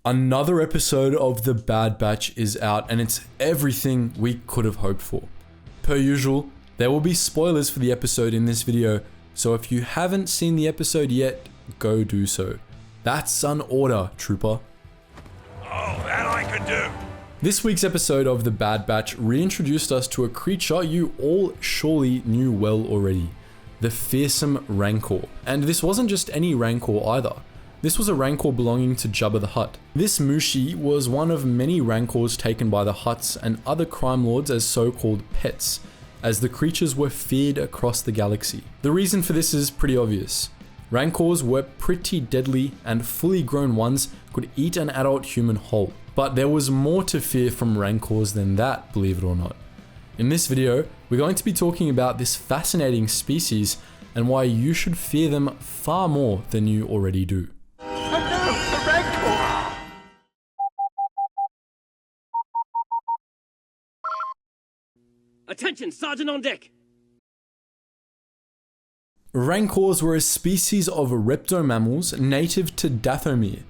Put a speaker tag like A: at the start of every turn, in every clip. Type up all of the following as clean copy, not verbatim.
A: Another episode of The Bad Batch is out, and it's everything we could have hoped for. Per usual, there will be spoilers for the episode in this video, so if you haven't seen the episode yet, go do so. That's an order, trooper.
B: Oh, that I can do.
A: This week's episode of The Bad Batch reintroduced us to a creature you all surely knew well already, the fearsome Rancor. And this wasn't just any Rancor either. This was a Rancor belonging to Jabba the Hutt. This Muchi was one of many Rancors taken by the Hutts and other crime lords as so-called pets, as the creatures were feared across the galaxy. The reason for this is pretty obvious. Rancors were pretty deadly, and fully grown ones could eat an adult human whole. But there was more to fear from Rancors than that, believe it or not. In this video, we're going to be talking about this fascinating species and why you should fear them far more than you already do.
C: Attention, Sergeant on deck!
A: Rancors were a species of reptomammals native to Dathomir.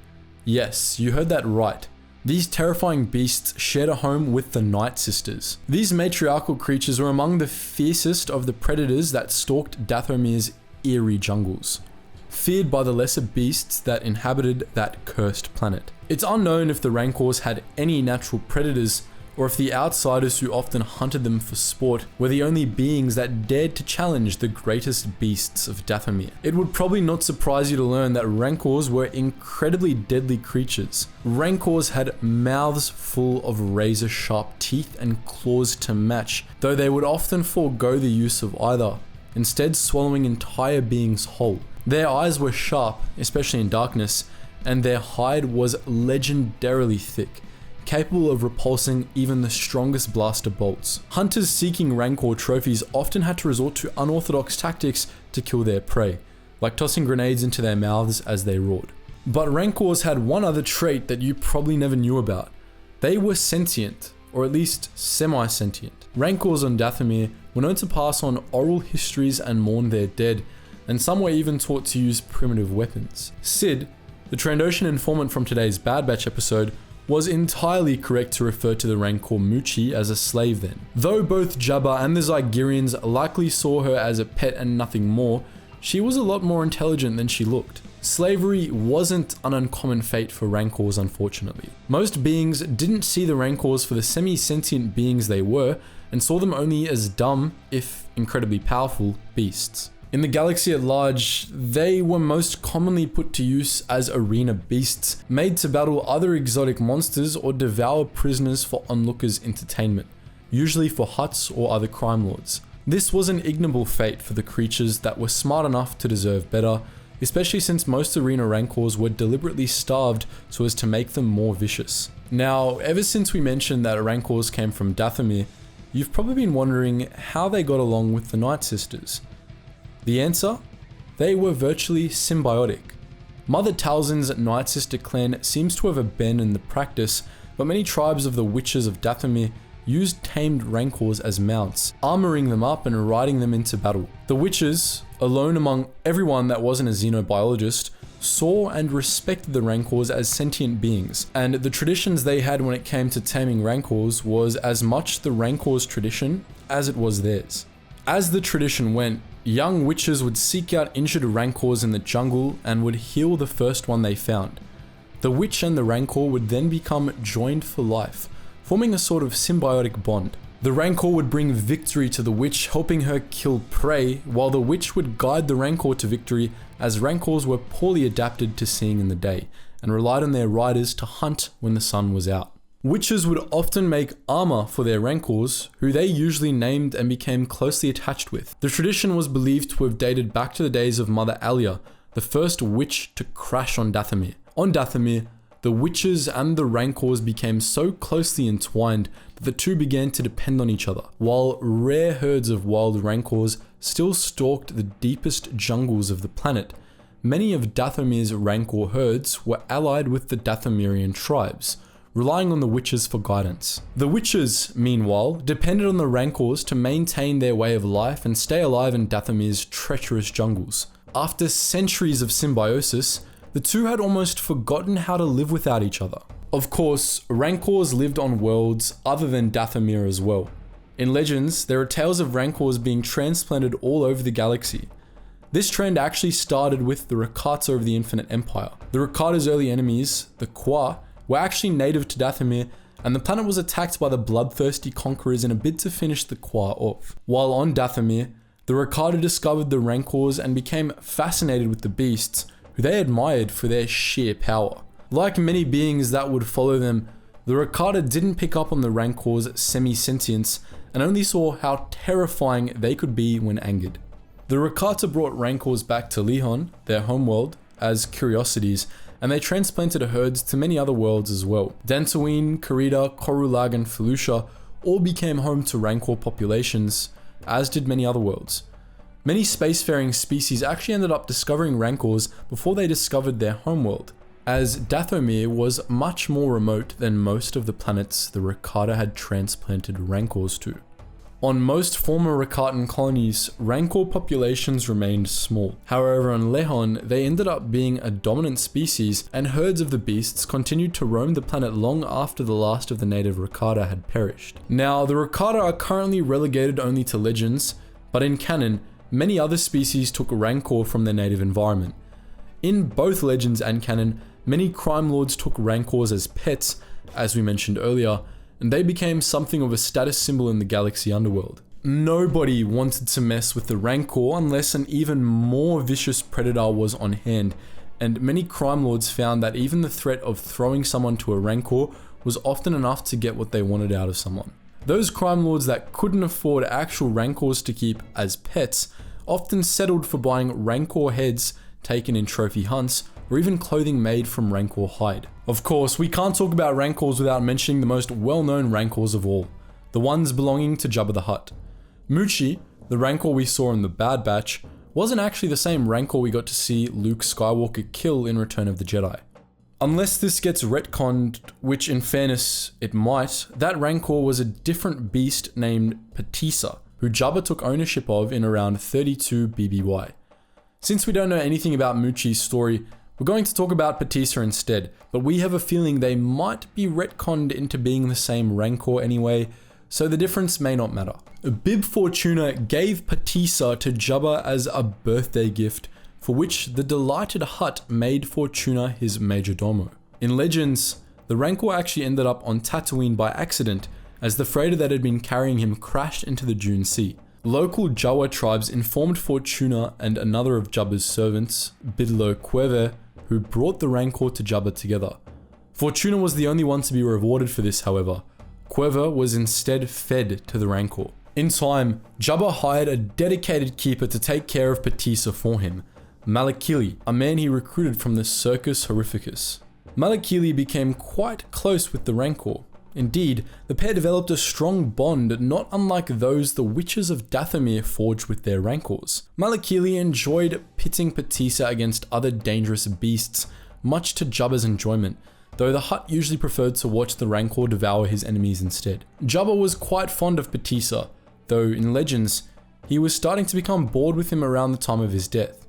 A: Yes, you heard that right. These terrifying beasts shared a home with the Night Sisters. These matriarchal creatures were among the fiercest of the predators that stalked Dathomir's eerie jungles, feared by the lesser beasts that inhabited that cursed planet. It's unknown if the Rancors had any natural predators, or if the outsiders who often hunted them for sport were the only beings that dared to challenge the greatest beasts of Dathomir. It would probably not surprise you to learn that Rancors were incredibly deadly creatures. Rancors had mouths full of razor-sharp teeth and claws to match, though they would often forego the use of either, instead swallowing entire beings whole. Their eyes were sharp, especially in darkness, and their hide was legendarily thick, capable of repulsing even the strongest blaster bolts. Hunters seeking Rancor trophies often had to resort to unorthodox tactics to kill their prey, like tossing grenades into their mouths as they roared. But Rancors had one other trait that you probably never knew about. They were sentient, or at least semi-sentient. Rancors on Dathomir were known to pass on oral histories and mourn their dead, and some were even taught to use primitive weapons. Sid, the Trandoshan informant from today's Bad Batch episode, was entirely correct to refer to the Rancor Muchi as a slave then. Though both Jabba and the Zygerians likely saw her as a pet and nothing more, she was a lot more intelligent than she looked. Slavery wasn't an uncommon fate for Rancors, unfortunately. Most beings didn't see the Rancors for the semi-sentient beings they were, and saw them only as dumb, if incredibly powerful, beasts. In the galaxy at large, they were most commonly put to use as arena beasts, made to battle other exotic monsters or devour prisoners for onlookers' entertainment, usually for Hutts or other crime lords. This was an ignoble fate for the creatures that were smart enough to deserve better, especially since most arena Rancors were deliberately starved so as to make them more vicious. Now, ever since we mentioned that Rancors came from Dathomir, you've probably been wondering how they got along with the Night Sisters. The answer? They were virtually symbiotic. Mother Talzin's Night Sister clan seems to have abandoned the practice, but many tribes of the Witches of Dathomir used tamed Rancors as mounts, armoring them up and riding them into battle. The Witches, alone among everyone that wasn't a xenobiologist, saw and respected the Rancors as sentient beings, and the traditions they had when it came to taming Rancors was as much the Rancors' tradition as it was theirs. As the tradition went, young witches would seek out injured Rancors in the jungle and would heal the first one they found. The witch and the Rancor would then become joined for life, forming a sort of symbiotic bond. The Rancor would bring victory to the witch, helping her kill prey, while the witch would guide the Rancor to victory, as Rancors were poorly adapted to seeing in the day, and relied on their riders to hunt when the sun was out. Witches would often make armor for their Rancors, who they usually named and became closely attached with. The tradition was believed to have dated back to the days of Mother Alia, the first witch to crash on Dathomir. On Dathomir, the witches and the Rancors became so closely entwined that the two began to depend on each other. While rare herds of wild Rancors still stalked the deepest jungles of the planet, many of Dathomir's Rancor herds were allied with the Dathomirian tribes, relying on the witches for guidance. The witches, meanwhile, depended on the Rancors to maintain their way of life and stay alive in Dathomir's treacherous jungles. After centuries of symbiosis, the two had almost forgotten how to live without each other. Of course, Rancors lived on worlds other than Dathomir as well. In Legends, there are tales of Rancors being transplanted all over the galaxy. This trend actually started with the Rakata of the Infinite Empire. The Rakata's early enemies, the Kwa, were actually native to Dathomir, and the planet was attacked by the bloodthirsty conquerors in a bid to finish the Kwa off. While on Dathomir, the Rakata discovered the Rancors and became fascinated with the beasts, who they admired for their sheer power. Like many beings that would follow them, the Rakata didn't pick up on the Rancors' semi-sentience and only saw how terrifying they could be when angered. The Rakata brought Rancors back to Lihon, their homeworld, as curiosities, and they transplanted herds to many other worlds as well. Dantooine, Karita, Korulag, and Felucia all became home to Rancor populations, as did many other worlds. Many spacefaring species actually ended up discovering Rancors before they discovered their homeworld, as Dathomir was much more remote than most of the planets the Rakata had transplanted Rancors to. On most former Rakatan colonies, Rancor populations remained small. However, on Lehon, they ended up being a dominant species, and herds of the beasts continued to roam the planet long after the last of the native Rakata had perished. Now, the Rakata are currently relegated only to legends, but in canon, many other species took Rancor from their native environment. In both legends and canon, many crime lords took Rancors as pets, as we mentioned earlier, and they became something of a status symbol in the galaxy underworld. Nobody wanted to mess with the Rancor unless an even more vicious predator was on hand, and many crime lords found that even the threat of throwing someone to a Rancor was often enough to get what they wanted out of someone. Those crime lords that couldn't afford actual Rancors to keep as pets often settled for buying Rancor heads taken in trophy hunts, or even clothing made from Rancor hide. Of course, we can't talk about Rancors without mentioning the most well-known Rancors of all, the ones belonging to Jabba the Hutt. Muchi, the Rancor we saw in the Bad Batch, wasn't actually the same Rancor we got to see Luke Skywalker kill in Return of the Jedi. Unless this gets retconned, which in fairness it might, that Rancor was a different beast named Patissa, who Jabba took ownership of in around 32 BBY. Since we don't know anything about Muchi's story, we're going to talk about Patissa instead, but we have a feeling they might be retconned into being the same Rancor anyway, so the difference may not matter. Bib Fortuna gave Patissa to Jabba as a birthday gift, for which the delighted Hutt made Fortuna his majordomo. In Legends, the Rancor actually ended up on Tatooine by accident, as the freighter that had been carrying him crashed into the Dune Sea. Local Jawa tribes informed Fortuna and another of Jabba's servants, Bidlo Queve, who brought the Rancor to Jabba together. Fortuna was the only one to be rewarded for this, however. Queve was instead fed to the Rancor. In time, Jabba hired a dedicated keeper to take care of Patissa for him, Malakili, a man he recruited from the Circus Horrificus. Malakili became quite close with the Rancor. Indeed, the pair developed a strong bond not unlike those the witches of Dathomir forged with their Rancors. Malakili enjoyed pitting Patissa against other dangerous beasts, much to Jabba's enjoyment, though the Hutt usually preferred to watch the Rancor devour his enemies instead. Jabba was quite fond of Patissa, though in Legends, he was starting to become bored with him around the time of his death.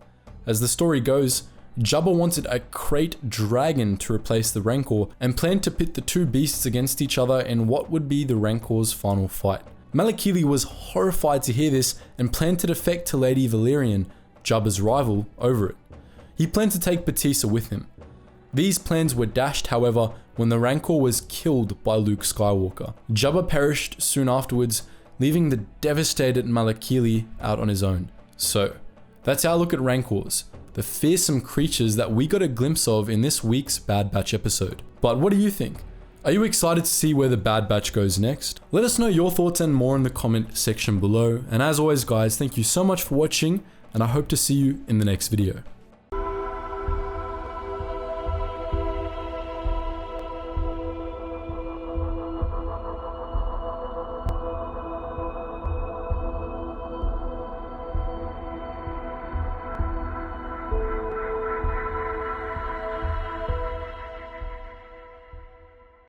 A: As the story goes, Jabba wanted a Krayt dragon to replace the Rancor and planned to pit the two beasts against each other in what would be the Rancor's final fight. Malakili was horrified to hear this and planned to defect to Lady Valyrian, Jabba's rival, over it. He planned to take Patissa with him. These plans were dashed, however, when the Rancor was killed by Luke Skywalker. Jabba perished soon afterwards, leaving the devastated Malakili out on his own. So, that's our look at Rancors, the fearsome creatures that we got a glimpse of in this week's Bad Batch episode. But what do you think? Are you excited to see where the Bad Batch goes next? Let us know your thoughts and more in the comment section below. And as always guys, thank you so much for watching, and I hope to see you in the next video.